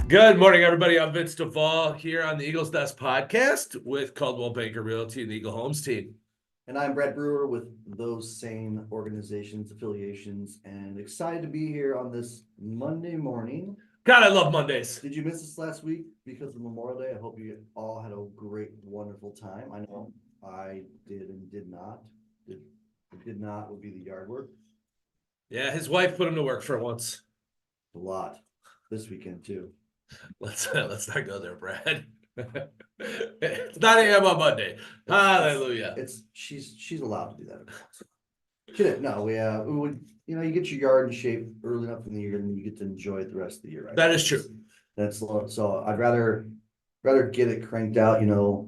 Good morning, everybody. I'm Vince Devall here on the Eagles Nest podcast with Coldwell Banker Realty and the Eagle Homes team. And I'm Brad Brewer with those same organizations, affiliations, and excited to be here on this Monday morning. God, I love Mondays. Did you miss us last week because of Memorial Day? I hope you all had a great, wonderful time. I know I did and did not. Did not would be the yard work. Yeah, his wife put him to work for once. A lot this weekend too. Let's not go there, Brad. It's 9 a.m. on Monday. Hallelujah. She's allowed to do that. She didn't. No, we would, you get your yard in shape early enough in the year and you get to enjoy it the rest of the year, right? That is true. That's so I'd rather get it cranked out,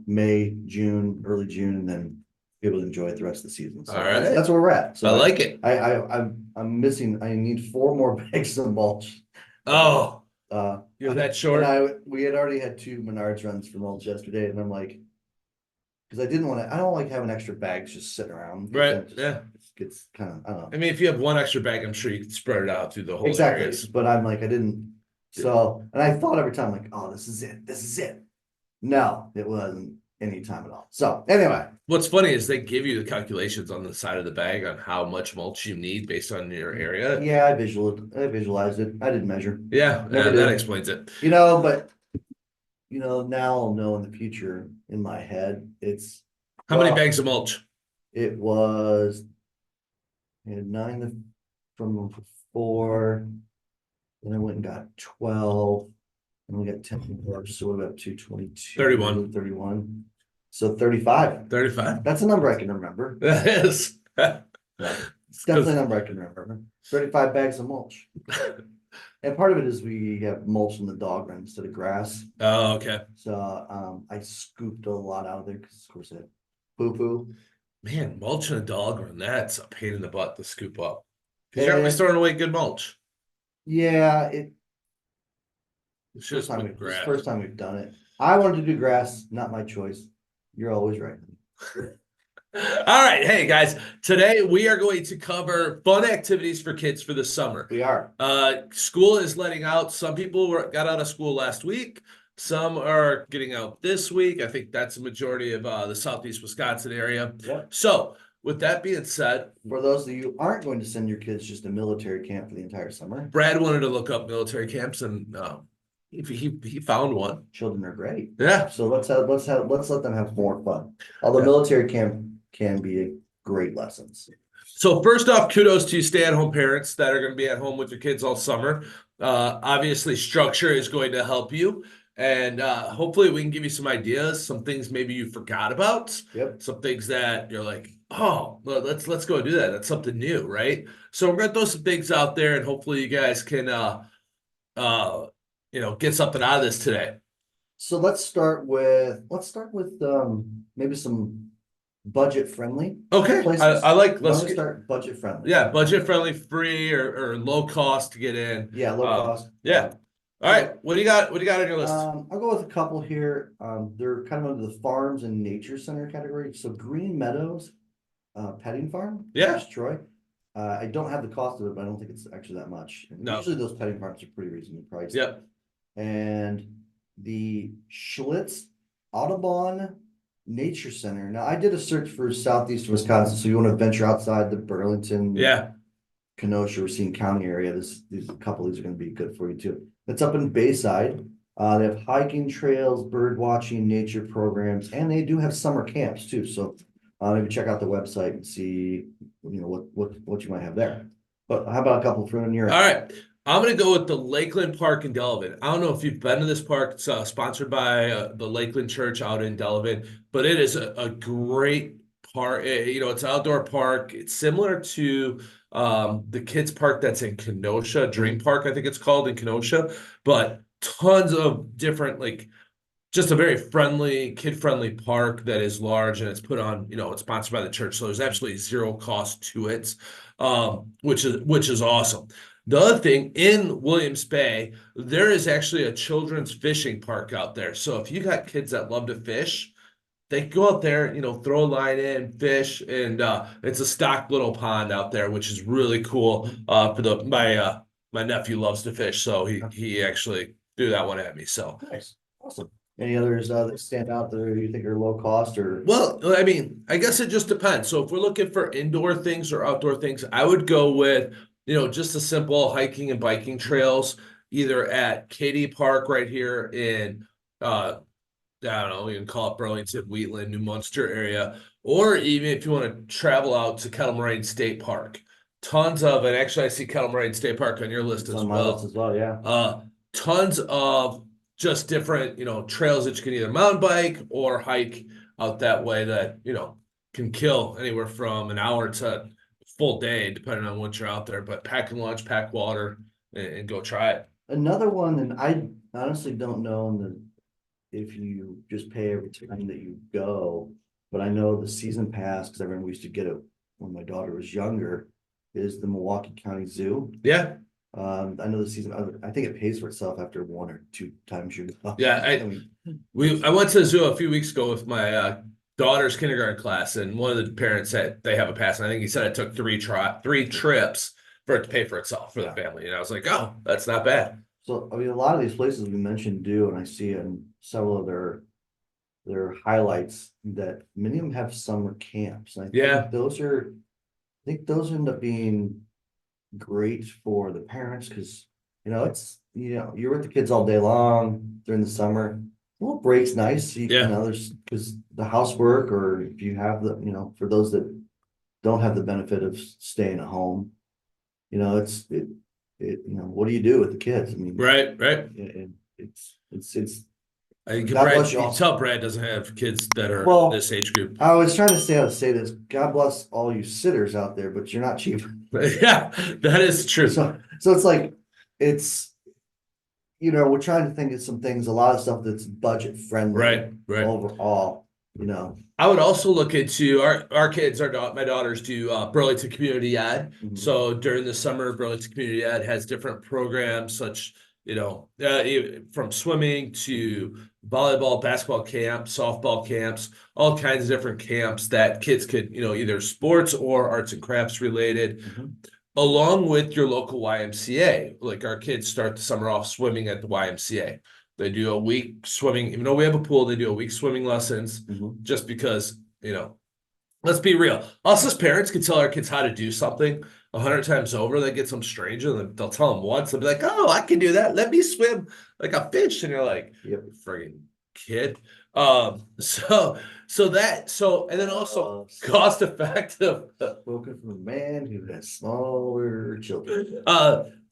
May, June, early June, and then be able to enjoy it the rest of the season. So All right. that's where we're at. So I like it. I'm missing. I need 4 more bags of mulch. Oh, you're that short. And we had already had 2 Menards runs for mulch yesterday, and I'm like, because I don't like having extra bags just sitting around. Right. Yeah. It gets kind of, I don't know. I mean, if you have one extra bag, I'm sure you can spread it out through the whole Exactly. areas. But I'm like, I didn't. So, and I thought every time, like, oh, this is it. This is it. No, it wasn't any time at all. So anyway. What's funny is they give you the calculations on the side of the bag on how much mulch you need based on your area. Yeah, I visualized it. I didn't measure. Yeah, that explains it. But now I'll know in the future in my head. It's how many bags of mulch? It was I had 9 from before. Then I went and got 12. And we got 10 more, so we're up to 22. 31. So 35. 35. That's a number I can remember. That is. It's definitely a number I can remember. 35 bags of mulch. And part of it is we have mulch in the dog run instead of grass. Oh, okay. So I scooped a lot out of there because of course I had poo-poo. Man, mulch in a dog run, that's a pain in the butt to scoop up. Because you're always throwing away good mulch. Yeah, it's just grass. First time we've done it. I wanted to do grass, not my choice. You're always right. All right. Hey, guys. Today we are going to cover fun activities for kids for the summer. We are. School is letting out. Some people got out of school last week. Some are getting out this week. I think that's the majority of the Southeast Wisconsin area. Yep. So with that being said, for those of you who aren't going to send your kids just to military camp for the entire summer, Brad wanted to look up military camps and he found one. Children are great. Yeah. So let's let them have more fun. Although military camp can be great lessons. So first off, kudos to you stay-at-home parents that are going to be at home with your kids all summer. Obviously, structure is going to help you. And hopefully we can give you some ideas, some things maybe you forgot about. Yep. Some things that you're like, oh, well, let's go do that. That's something new, right? So we're going to throw some things out there and hopefully you guys can get something out of this today. So let's start with maybe some budget friendly. Okay. Let's start budget friendly. Yeah, budget friendly, free or low cost to get in. Yeah, low cost. Yeah. All right. What do you got? What do you got on your list? I'll go with a couple here. They're kind of under the farms and nature center category. So Green Meadows petting farm. Yeah. Troy. I don't have the cost of it, but I don't think it's actually that much. No. Usually those petting farms are pretty reasonably priced. Yep. And the Schlitz Audubon Nature Center. Now I did a search for Southeast Wisconsin, so you want to venture outside the Burlington, Kenosha, Racine County area. A couple of these are going to be good for you too. It's up in Bayside. They have hiking trails, bird watching, nature programs, and they do have summer camps too. So maybe check out the website and see what you might have there. But how about a couple thrown in your? All right. I'm going to go with the Lakeland Park in Delavan. I don't know if you've been to this park. It's sponsored by the Lakeland Church out in Delavan, but it is a great park. It's an outdoor park. It's similar to the kids park that's in Kenosha, Dream Park, I think it's called in Kenosha, but tons of different, just a very friendly, kid-friendly park that is large and it's put on, it's sponsored by the church. So there's absolutely zero cost to it, which is awesome. The other thing, in Williams Bay, there is actually a children's fishing park out there. So if you got kids that love to fish, they go out there, throw a line in, fish, and it's a stocked little pond out there, which is really cool. My nephew loves to fish, so he actually threw that one at me. So Nice, awesome. Any others that stand out there you think are low cost or? well, I mean, I guess it just depends. So if we're looking for indoor things or outdoor things, I would go with, just a simple hiking and biking trails, either at Katy Park right here in I don't know, you can call it Burlington, Wheatland, New Munster area, or even if you want to travel out to Kettle Moraine State Park. Tons of, and actually I see Kettle Moraine State Park on your list It's as on my list well. as well, yeah. Tons of just different, trails that you can either mountain bike or hike out that way that, can kill anywhere from an hour to a full day, depending on what you're out there. But pack a lunch, pack water, and go try it. Another one, and I honestly don't know if you just pay every time that you go, but I know the season pass, because I remember we used to get it when my daughter was younger, is the Milwaukee County Zoo. Yeah. I know the season, I think it pays for itself after 1 or 2 times you go. Yeah, I went to the zoo a few weeks ago with my daughter's kindergarten class, and one of the parents said they have a pass, and I think he said it took three trips for it to pay for itself for the family, and I was like, oh, that's not bad. So, I mean, a lot of these places we mentioned do, and I see in several of their highlights that many of them have summer camps. And I Yeah. think those end up being great for the parents because you're with the kids all day long during the summer. A little break's nice. So there's because the housework, or if you have for those that don't have the benefit of staying at home, what do you do with the kids? I mean, right. It's I think God bless you you all. tell Brad doesn't have kids that are this age group. I was trying to say how to say this. God bless all you sitters out there, but you're not cheap. Yeah, that is true. So it's like we're trying to think of some things, a lot of stuff that's budget friendly, right overall. I would also look into our kids. My daughters do Burlington Community Ed. Mhm. So during the summer, Burlington Community Ed has different programs, such from swimming to volleyball, basketball camps, softball camps, all kinds of different camps that kids could either sports or arts and crafts related. Mhm. Along with your local YMCA. Like our kids start the summer off swimming at the YMCA. They do a week swimming, even though we have a pool, they do a week swimming lessons Mhm. just because, let's be real. Us as parents can tell our kids how to do something 100 times over. That gets them stranger, and they'll tell them once. They'll be like, oh, I can do that. Let me swim like a fish. And you're like, Yep. friggin' kid. And then also cost effective. Spoken from a man who has smaller children.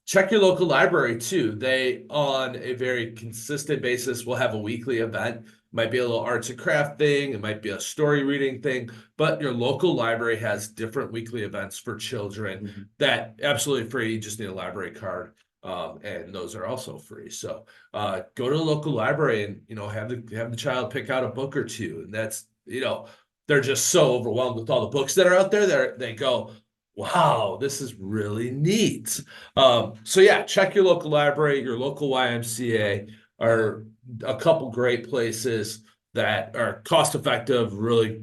Check your local library too. They, on a very consistent basis, will have a weekly event. Might be a little arts and craft thing. It might be a story reading thing, but your local library has different weekly events for children that absolutely free. You just need a library card. And those are also free. So go to the local library and have the child pick out a book or two. And that's they're just so overwhelmed with all the books that are out there. They go, wow, this is really neat. So yeah, check your local library, your local YMCA are a couple great places that are cost effective, really,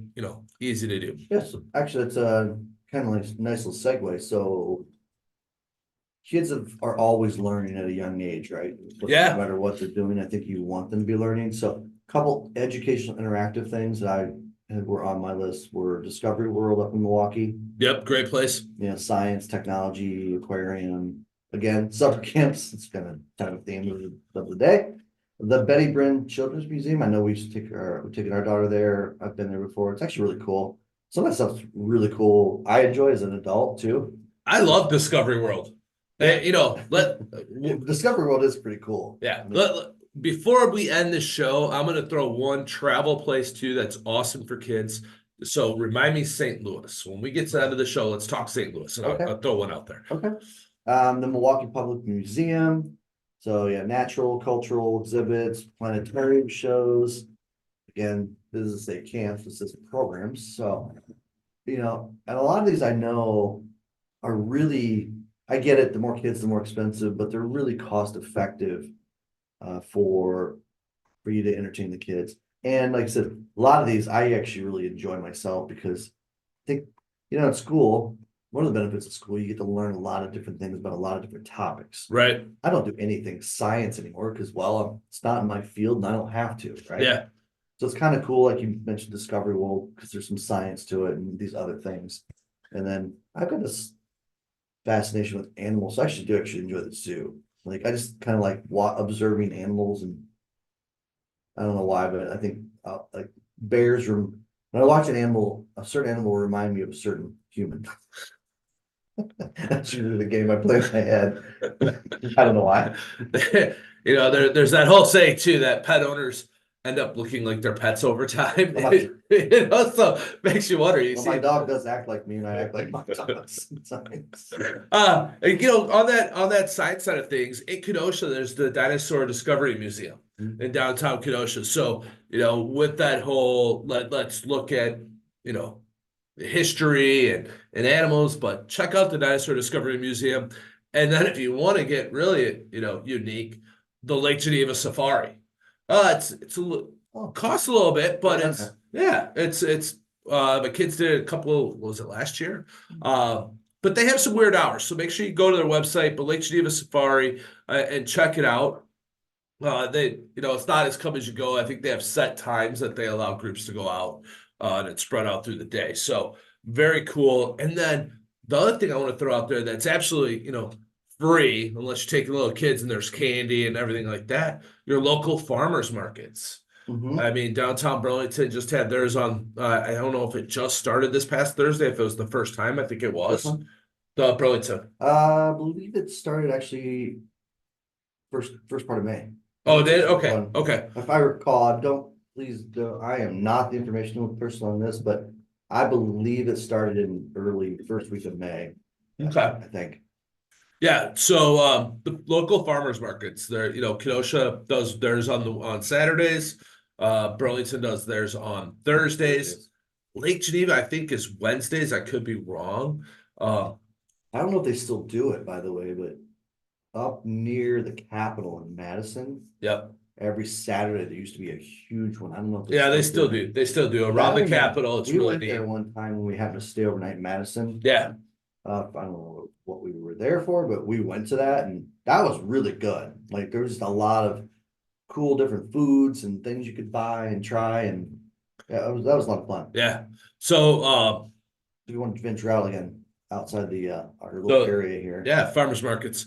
easy to do. Yes, actually, it's a kind of like nice little segue. So kids are always learning at a young age, right? Yeah. No matter what they're doing, I think you want them to be learning. So a couple educational interactive things that were on my list were Discovery World up in Milwaukee. Yep, great place. Science, technology, aquarium. Again, summer camps. It's kind of theme of the day. The Betty Bryn Children's Museum. I know we've taken our daughter there. I've been there before. It's actually really cool. Some of that stuff's really cool. I enjoy as an adult too. I love Discovery World. Yeah. Discovery World is pretty cool. Yeah. Before we end the show, I'm going to throw one travel place too that's awesome for kids. So remind me St. Louis. When we get to the end of the show, let's talk St. Louis, and I'll throw one out there. Okay. The Milwaukee Public Museum. So yeah, natural, cultural exhibits, planetarium shows. Again, this is a camp, this is programs. So, and a lot of these I know are really, I get it, the more kids, the more expensive, but they're really cost effective for you to entertain the kids. And like I said, a lot of these I actually really enjoy myself because I think, in school, one of the benefits of school, you get to learn a lot of different things about a lot of different topics. Right. I don't do anything science anymore because, well, it's not in my field and I don't have to, right? Yeah. So it's kind of cool, like you mentioned Discovery World, because there's some science to it and these other things. And then I've got this fascination with animals. So I do actually enjoy the zoo. Like I just kind of like observing animals, and I don't know why, but I think like bears. When I watch an animal, a certain animal will remind me of a certain human. That's usually the game I play in my head. I don't know why. There's that whole saying too that pet owners end up looking like their pets over time. It also makes you wonder. My dog does act like me, and I act like my dog sometimes. On that science side of things, in Kenosha, there's the Dinosaur Discovery Museum in downtown Kenosha. So, with that whole let's look at, history and animals, but check out the Dinosaur Discovery Museum. And then if you want to get really, unique, the Lake Geneva Safari. It's a little costs a little bit, but it's my kids did a couple, what was it, last year? But they have some weird hours, so make sure you go to their website, but Lake Geneva Safari, and check it out. It's not as come as you go. I think they have set times that they allow groups to go out, and it's spread out through the day. So very cool. And then the other thing I want to throw out there that's absolutely, free, unless you're taking little kids and there's candy and everything like that, your local farmers markets. I mean, downtown Burlington just had theirs on, I don't know if it just started this past Thursday, if it was the first time, I think it was. The Burlington. I believe it started actually first part of May. Oh, it did? Okay. Okay. If I recall, I am not the informational person on this, but I believe it started in early first week of May. Okay. I think. Yeah. So the local farmers markets, Kenosha does theirs on Saturdays. Burlington does theirs on Thursdays. Lake Geneva, I think, is Wednesdays. I could be wrong. I don't know if they still do it, by the way, but up near the Capitol in Madison. Yep. Every Saturday there used to be a huge one. I don't know if they still do. They still do around the Capitol. It's really neat. We went there one time when we happened to stay overnight in Madison. Yeah. I don't know what we were there for, but we went to that, and that was really good. Like there was just a lot of cool different foods and things you could buy and try, and that was a lot of fun. Yeah. So if you want to venture out again outside our little area here. Yeah, farmers markets.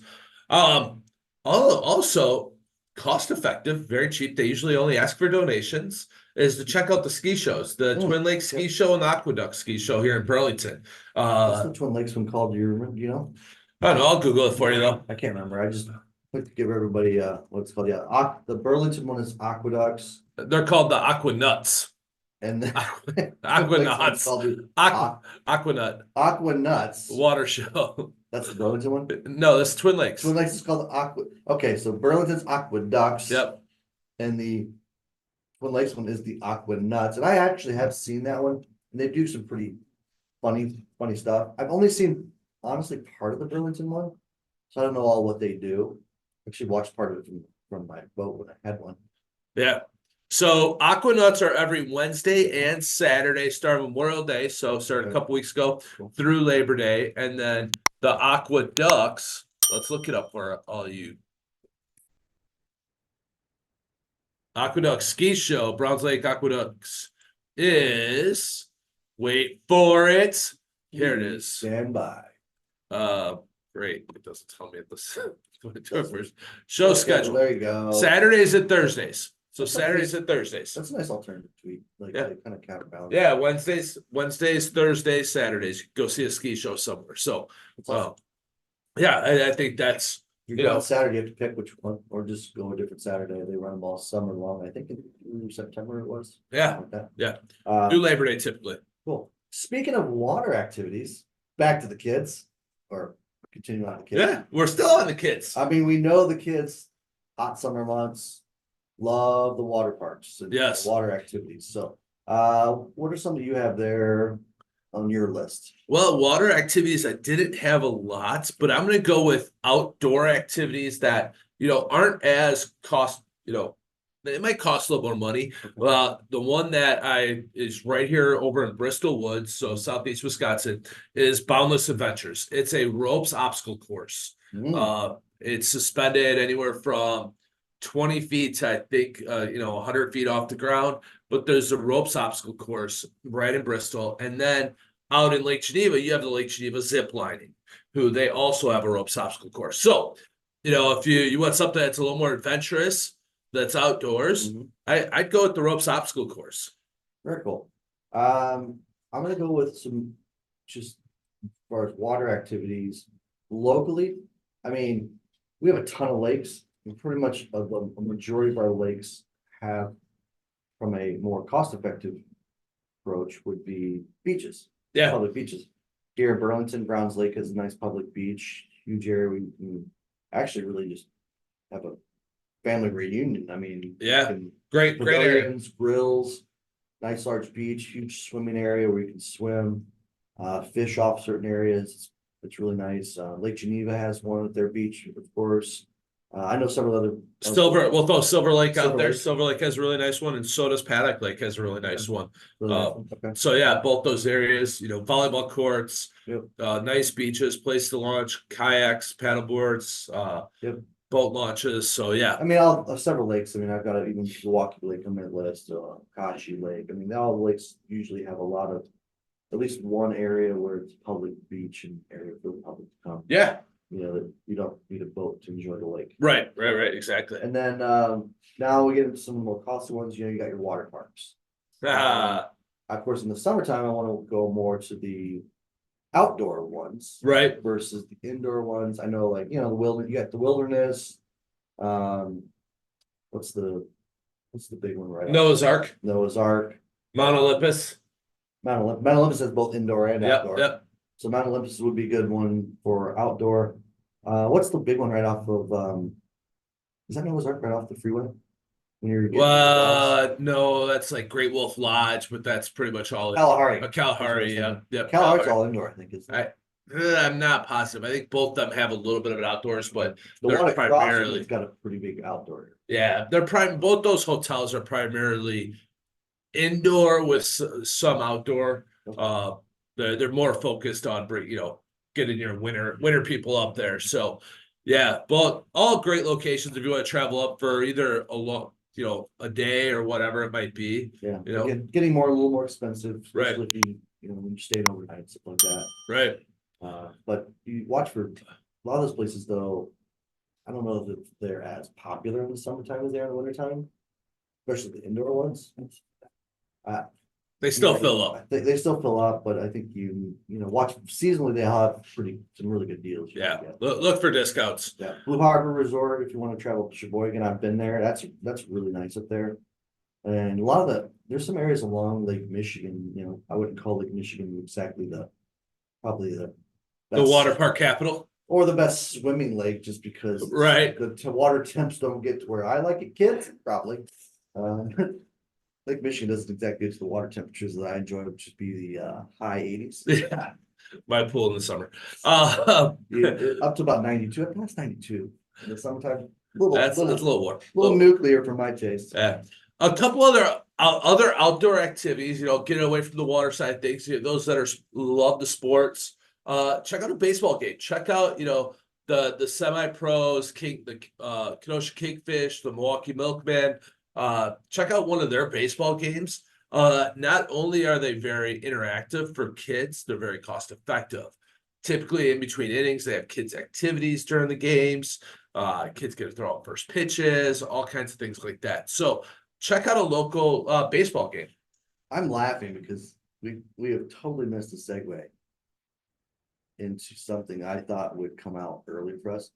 Also cost effective, very cheap. They usually only ask for donations. Is to check out the ski shows, the Twin Lakes Ski Show and the Aqueduct Ski Show here in Burlington. What's the Twin Lakes one called? Do you remember? You know? I don't know. I'll Google it for you though. I can't remember. I just like to give everybody what's called. Yeah, the Burlington one is Aqueducts. They're called the Aquanuts. And the Aquanuts. Aquanut. Aquanuts. Water show. That's the Burlington one? No, that's Twin Lakes. Twin Lakes is called Okay, so Burlington's Aqueducts. Yep. And the Twin Lakes one is the Aquanuts. And I actually have seen that one. And they do some pretty funny stuff. I've only seen, honestly, part of the Burlington one. So I don't know all what they do. I actually watched part of it from my boat when I had one. Yeah. So Aquanuts are every Wednesday and Saturday, starting Memorial Day. So started a couple weeks ago through Labor Day. And then the Aqueducts, let's look it up for all you. Aqueduct Ski Show, Browns Lake Aqueducts is, wait for it. Here it is. Stand by. Great. It doesn't tell me at this. Show schedule. There you go. Saturdays and Thursdays. So Saturdays and Thursdays. That's a nice alternative tweet. Like kind of counterbalance. Yeah, Wednesdays, Thursdays, Saturdays. You go see a ski show somewhere. So, awesome. I think that's on Saturday. You have to pick which one, or just go a different Saturday. They run them all summer long. I think in September it was. Yeah, like do Labor Day typically. Cool. Speaking of water activities, back to the kids, or continue on the kids. Yeah, we're still on the kids. I mean, we know the kids, hot summer months, love the water parks and water activities. So what are some that you have there on your list? Well, water activities, I didn't have a lot, but I'm going to go with outdoor activities that, aren't as It might cost a little more money. The one that is right here over in Bristol Woods, so southeast Wisconsin, is Boundless Adventures. It's a ropes obstacle course. It's suspended anywhere from 20 feet to I think 100 feet off the ground. But there's a ropes obstacle course right in Bristol, and then out in Lake Geneva, you have the Lake Geneva zip lining, who they also have a ropes obstacle course. So, if you want something that's a little more adventurous, that's outdoors, I'd go with the ropes obstacle course. Very cool. I'm gonna go with some just as far as water activities locally. I mean, we have a ton of lakes, and pretty much a majority of our lakes have, from a more cost-effective approach, would be beaches. Yeah, public beaches. Here in Burlington, Browns Lake is a nice public beach, huge area. We actually really just have a family reunion. I mean, yeah, great area. pavilions, grills, nice large beach, huge swimming area where you can swim, fish off certain areas. It's really nice. Lake Geneva has one at their beach, of course. I know some of the other We'll throw Silver Lake out Silver there. Lake. Silver Lake has a really nice one, and so does Paddock Lake has a really nice one. really nice one. Okay. So yeah, both those areas, volleyball courts, Yep. Nice beaches, place to launch, kayaks, paddle boards, Yep. boat launches. So yeah, I mean, I'll several lakes. I mean, I've got even Milwaukee Lake on my list, Kashi Lake. I mean, all the lakes usually have a lot of, at least one area where it's public beach and area for the public to come. yeah, That you don't need a boat to enjoy the lake. right, exactly. And then now we get into some more costly ones. You got your water parks. Of course, in the summertime, I want to go more to the outdoor ones, right. versus the indoor ones. I know, like, the wilderness. You got the wilderness. What's the big one right? Noah's Ark, Noah's Ark. Mount Olympus. Mount Olympus has both indoor and outdoor. Yep. So Mount Olympus would be a good one for outdoor. What's the big one right off of? Is that Noah's Ark right off the freeway? When you're No, that's like Great Wolf Lodge, but that's pretty much all. Kalahari. Kalahari, yeah. Kalahari's all indoor, I think. I'm not positive. I think both of them have a little bit of it outdoors, but the they're one across primarily it's got a pretty big outdoor. Yeah, both those hotels are primarily indoor with some outdoor. They're more focused on getting your winter people up there. So yeah, both all great locations if you want to travel up for either a day or whatever it might be. Yeah, getting a little more expensive, especially right. if when you're staying overnight, stuff like that. Right. But you watch for a lot of those places, though. I don't know if they're as popular in the summertime as they are in the wintertime, especially the indoor ones. They still fill up. They still fill up, but I think watch seasonally. They have some really good deals. Yeah, look for discounts. Yeah, Blue Harbor Resort. If you want to travel to Sheboygan, I've been there. That's really nice up there. And a lot of there's some areas along Lake Michigan. I wouldn't call Lake Michigan exactly probably the water park capital or the best swimming lake, just because the water temps don't get to where I like it, kids. Probably. Lake Michigan doesn't exactly get to the water temperatures that I enjoy, which would be the high 80s. Yeah, my pool in the summer. Up to about 92. Past 92 in the summertime. That's a little warm. A little nuclear for my taste. Yeah. A couple other outdoor activities. Get away from the water side of things. Those that love the sports. Check out a baseball game. Check out the semi-pros, the Kenosha Kingfish, the Milwaukee Milkmen. Check out one of their baseball games. Not only are they very interactive for kids, they're very cost effective. Typically in between innings, they have kids activities during the games. Kids get to throw out first pitches, all kinds of things like that. So check out a local baseball game. I'm laughing because we have totally missed a segue into something I thought would come out early for us.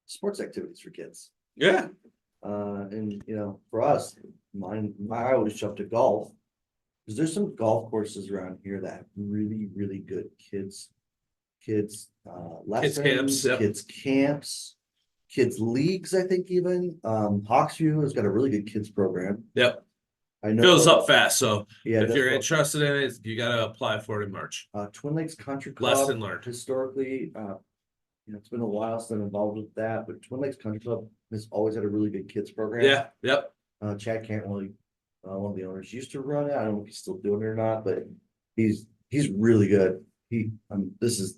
Sports activities for kids. Yeah. And for us, I always jump to golf, because there's some golf courses around here that have really, really good kids lessons, kids camps, kids leagues. I think even Hawksview has got a really good kids program. Yep. I know fills up fast. So if you're interested in it, you got to apply for it in March. Twin Lakes Country Club. Lesson learned. Historically, it's been a while since I'm involved with that, but Twin Lakes Country Club has always had a really good kids program. Yeah. Yep. Chad Cantwell, one of the owners, used to run it. I don't know if he's still doing it or not, but he's really good. This is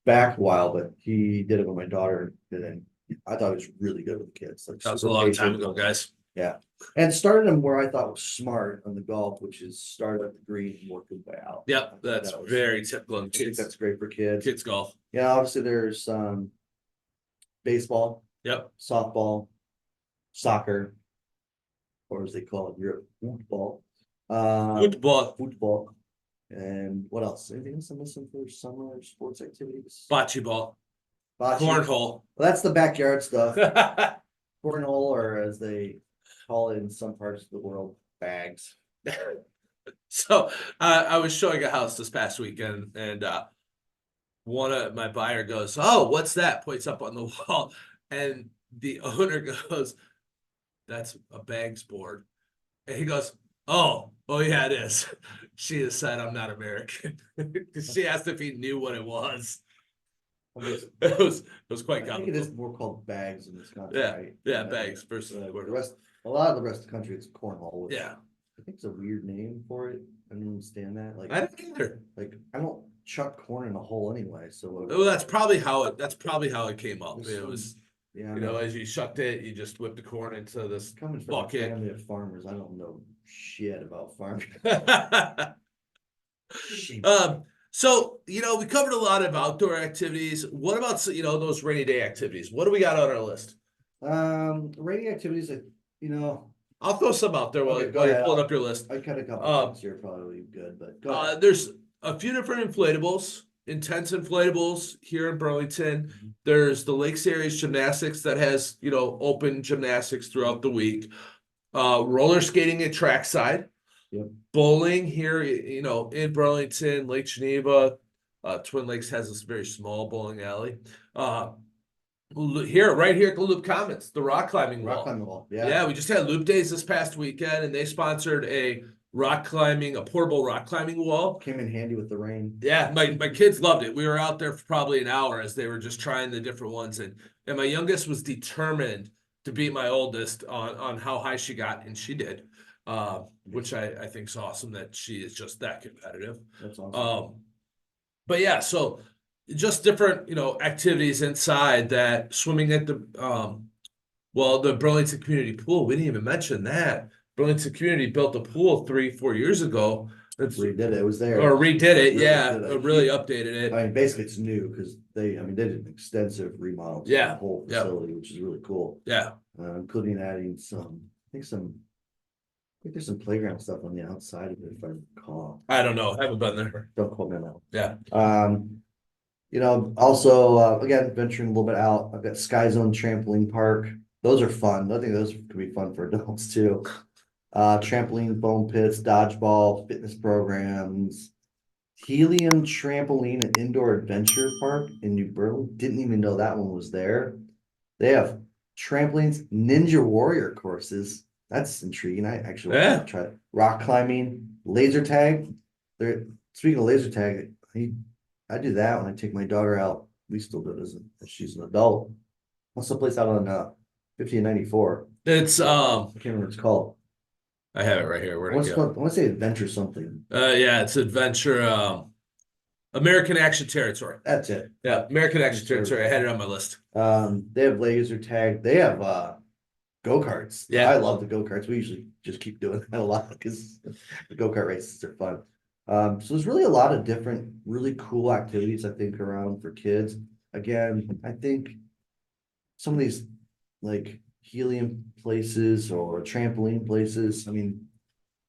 back a while, but he did it with my daughter, and I thought he was really good with the kids. Like That was a super long time patient. ago, guys. Yeah, and started him where I thought was smart on the golf, which is start at the green and work his way out. Yep, that's very typical in I think kids. that's great for kids. Kids golf. Yeah, obviously there's baseball, Yep. softball, soccer, or as they call it, Europe, football. Football. Football. And what else? Anything else I'm missing for summer sports activities? Bocce ball. Bocce. Cornhole. Well, that's the backyard stuff. Cornhole, or as they call it in some parts of the world, bags. So I was showing a house this past weekend, and one of my buyer goes, "Oh, what's that?" Points up on the wall, and the owner goes, "That's a bags board," and he goes, "Oh yeah, it is." She has said I'm not American because she asked if he knew what it was. It was quite I think it is more called bags in Wisconsin, yeah, right? yeah, bags versus a lot of the rest of the country, it's cornhole. Yeah, I think it's a weird name for it. I don't understand that. Like I don't either. Like I don't chuck corn in a hole anyway. So well, that's probably how it came up. It was, yeah, you know, as you shucked it, you just whipped the corn into this coming from bucket. A family of farmers, I don't know shit about farming. So you know, we covered a lot of outdoor activities. What about those rainy day activities? What do we got on our list? Rainy activities that I'll throw some out there while you're pulling up your list. I cut a couple things here, probably good, but go ahead. There's a few different inflatables, intense inflatables here in Burlington. Mm-hmm. There's the Lake Series Gymnastics that has open gymnastics throughout the week. Roller skating at trackside. Yep. Bowling here, in Burlington, Lake Geneva, Twin Lakes has this very small bowling alley. Right here at the Loop Commons, the rock climbing wall. Yeah, we just had Loop Days this past weekend, and they sponsored a portable rock climbing wall. Came in handy with the rain. Yeah, my kids loved it. We were out there for probably an hour as they were just trying the different ones, and my youngest was determined to beat my oldest on how high she got, and she did. Which I think is awesome that she is just that competitive. That's awesome. But yeah, so just different, activities inside that. Swimming at the Burlington Community Pool. We didn't even mention that. Burlington Community built a pool 3-4 years ago. Redid it. It was there. Or redid it, yeah. Really updated it. I mean, basically it's new because they did an extensive remodel to the whole facility, which is really cool. Yeah. Including adding I think there's some playground stuff on the outside of it, if I recall. I don't know. I haven't been there. Don't quote me on that. Yeah. Also, again, venturing a little bit out, I've got Sky Zone Trampoline Park. Those are fun. I think those could be fun for adults too. Trampoline, foam pits, dodgeball, fitness programs, Helium Trampoline and Indoor Adventure Park in New Berlin. Didn't even know that one was there. They have trampolines, Ninja Warrior courses. That's intriguing. I actually want to try it. Rock climbing, laser tag. Speaking of laser tag, I do that when I take my daughter out. We still do it as she's an adult. What's the place out on 1594? It's I can't remember what it's called. I have it right here. I want to say Adventure something. Yeah, it's Adventure. American Action Territory. That's it. Yeah, American Action Territory. I had it on my list. They have laser tag. They have go-karts. Yeah, I love the go-karts. We usually just keep doing that a lot because the go-kart races are fun. So there's really a lot of different really cool activities I think around for kids. Again, I think some of these like helium places or trampoline places, I mean,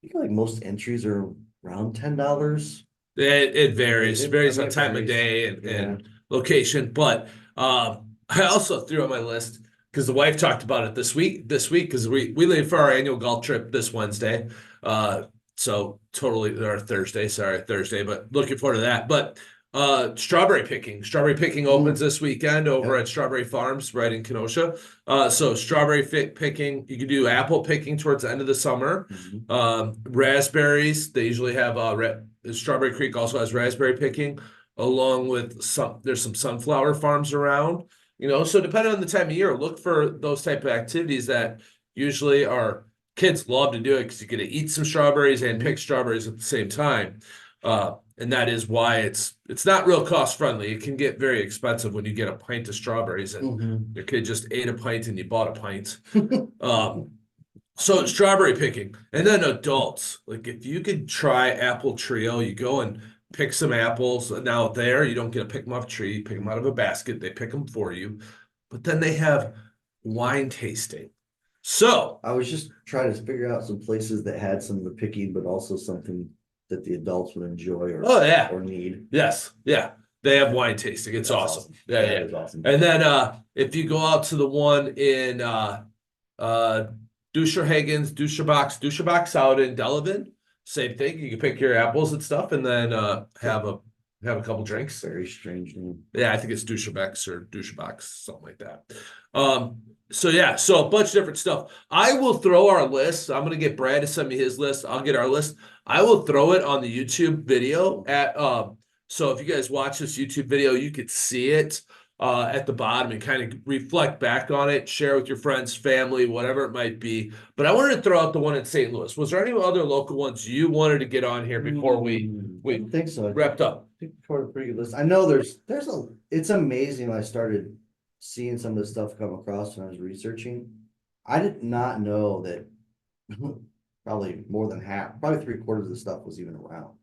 I think like most entries are around $10. It varies. It varies on time of day and location. But I also threw on my list because the wife talked about it this week because we leave for our annual golf trip this Wednesday. So totally, or Thursday, but looking forward to that. But strawberry picking opens this weekend over at Strawberry Farms right in Kenosha. So strawberry picking, you can do apple picking towards the end of the summer. Raspberries, they usually have Strawberry Creek also has raspberry picking, along with there's some sunflower farms around. So depending on the time of year, look for those type of activities that usually are kids love to do it because you get to eat some strawberries and pick strawberries at the same time. And that is why it's not real cost friendly. It can get very expensive when you get a pint of strawberries and your kid just ate a pint and you bought a pint. So strawberry picking, and then adults, like if you could try apple trio, you go and pick some apples. Now there, you don't get to pick them off a tree, you pick them out of a basket. They pick them for you, but then they have wine tasting. So I was just trying to figure out some places that had some of the picking, but also something that the adults would enjoy or need. Yes, yeah. They have wine tasting. It's awesome. Yeah, That yeah. is awesome. And then if you go out to the one in Duscherbox out in Delavan, same thing. You can pick your apples and stuff and then have a couple drinks. Very strange name. Yeah, I think it's Duscherbox or Duscherbox, something like that. So yeah, so a bunch of different stuff. I will throw our list. I'm gonna get Brad to send me his list. I'll get our list. I will throw it on the YouTube video at so if you guys watch this YouTube video, you could see it at the bottom and kind of reflect back on it, share with your friends, family, whatever it might be. But I wanted to throw out the one in St. Louis. Was there any other local ones you wanted to get on here before we I don't think so. wrapped up? I think we're a pretty good list. I know it's amazing when I started seeing some of this stuff come across when I was researching. I did not know that probably more than half, probably 3/4 of the stuff was even around.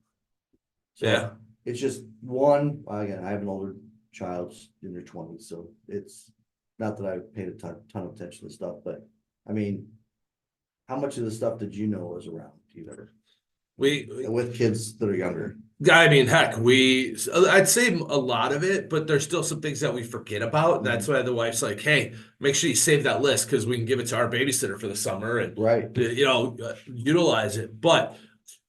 So Yeah. it's just one, again, I have an older child in their 20s, so it's not that I paid a ton of attention to stuff, but I mean, how much of the stuff did you know was around either? With kids that are younger. I mean, heck, I'd say a lot of it, but there's still some things that we forget about. And that's why the wife's like, hey, make sure you save that list because we can give it to our babysitter for the summer and, utilize it. But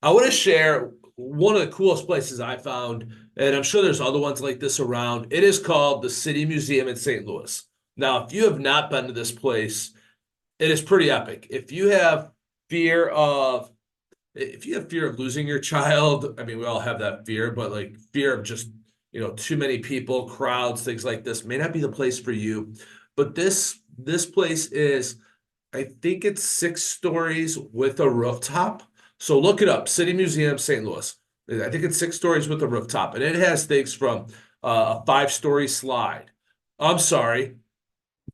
I want to share one of the coolest places I found, and I'm sure there's other ones like this around. It is called the City Museum in St. Louis. Now, if you have not been to this place, it is pretty epic. If you have fear of losing your child, I mean, we all have that fear, but like fear of just, too many people, crowds, things like this may not be the place for you. But this place is, I think it's 6 stories with a rooftop. So look it up, City Museum, St. Louis. I think it's 6 stories with a rooftop, and it has things from a 5-story slide. I'm sorry.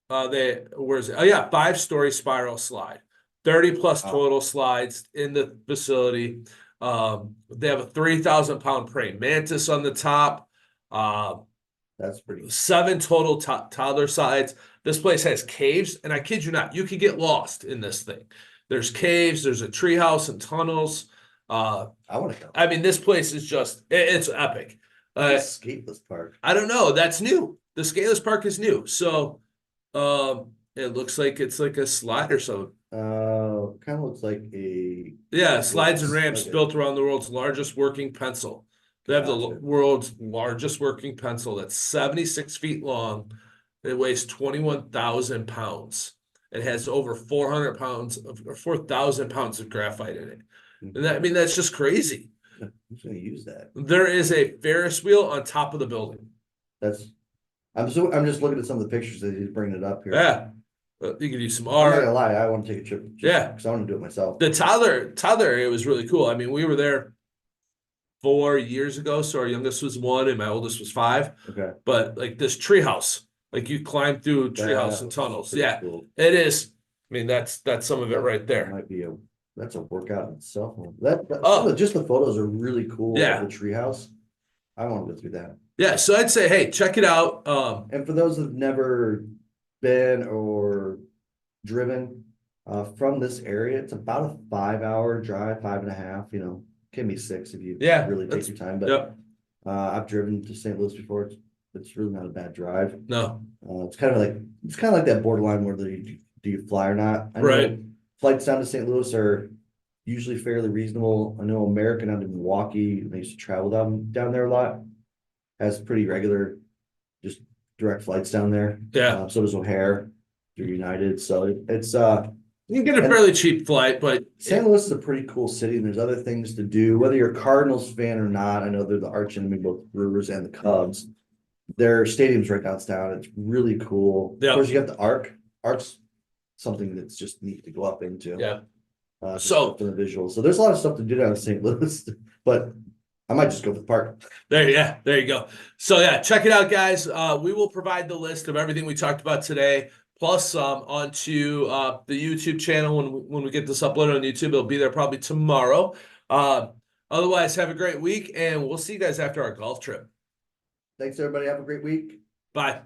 Where is it? Oh yeah, 5-story spiral slide. 30 plus total slides in the facility. They have a 3,000-pound praying mantis on the top. That's pretty. 7 total toddler slides. This place has caves, and I kid you not, you could get lost in this thing. There's caves, there's a treehouse and tunnels. I want to go. I mean, this place is it's epic. Skateless park. I don't know. That's new. The Skateless Park is new. So it looks like it's like a slide or something. Kind of looks like slides and ramps built around the world's largest working pencil. They have the world's largest working pencil that's 76 feet long. It weighs 21,000 pounds. It has over 400 pounds or 4,000 pounds of graphite in it. And that's just crazy. Who's going to use that? There is a Ferris wheel on top of the building. I'm just looking at some of the pictures that he's bringing it up here. Yeah. You could use some I'm art. not gonna lie, I want to take a trip. Because I want to do it myself. The toddler area was really cool. I mean, we were there 4 years ago, so our youngest was 1 and my oldest was 5. Okay. But like this treehouse, like you climb through treehouse and tunnels. Yeah, cool. It is. I mean, that's some of it right there. Might be that's a workout in itself. Just the photos are really cool. Yeah. Of the treehouse. I want to go through that. Yeah, so I'd say, hey, check it out. And for those who've never been or driven from this area, it's about a 5-hour drive, 5.5, can be 6 if you really take your time. But I've driven to St. Louis before. It's really not a bad drive. No. It's kind of like that borderline where do you fly or not? Right. Flights down to St. Louis are usually fairly reasonable. I know American out in Milwaukee, they used to travel down there a lot, has pretty regular just direct flights down there. Yeah. So does O'Hare through United. So it's you can get a fairly cheap flight, but St. Louis is a pretty cool city, and there's other things to do. Whether you're a Cardinals fan or not, I know they're the arch enemy, both Brewers and the Cubs. Their stadium's right downtown. It's really cool. Of course, you got the Arc. Arc's something that's just neat to go up into. Yeah. So for the visuals. So there's a lot of stuff to do down in St. Louis, but I might just go for the park. there you go. So yeah, check it out, guys. We will provide the list of everything we talked about today, plus onto the YouTube channel when we get this uploaded on YouTube. It'll be there probably tomorrow. Otherwise, have a great week, and we'll see you guys after our golf trip. Thanks, everybody. Have a great week. Bye.